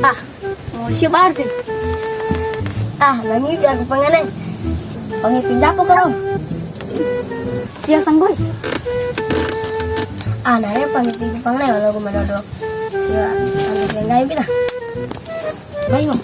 Ah, mau siap arsi. Ah, langit aku panganan. Pangipinda po karon. Siya sanggoy. Ah, nare pangipin panganan wala ko manodo. Ya, ano yang gaya kita. Bayo.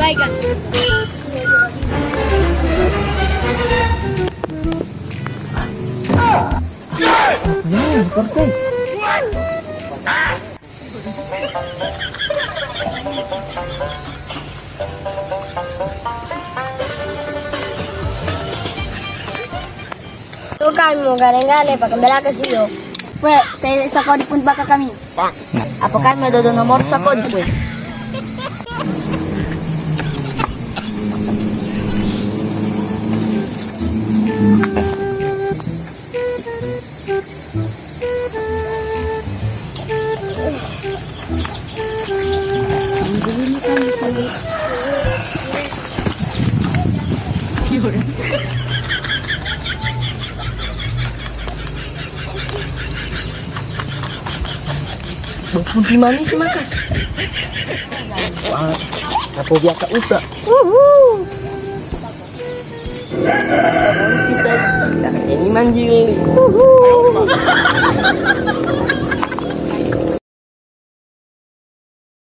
Baiklah. Persen. Tukan mo galing-galing pagkabala kasi yo. Pwe, sa kod pun baka kami. Apa kan may dodo nomor sa kod pwe. Di mana sih makan? Wah, aku biasa udah. Kita ini manjil.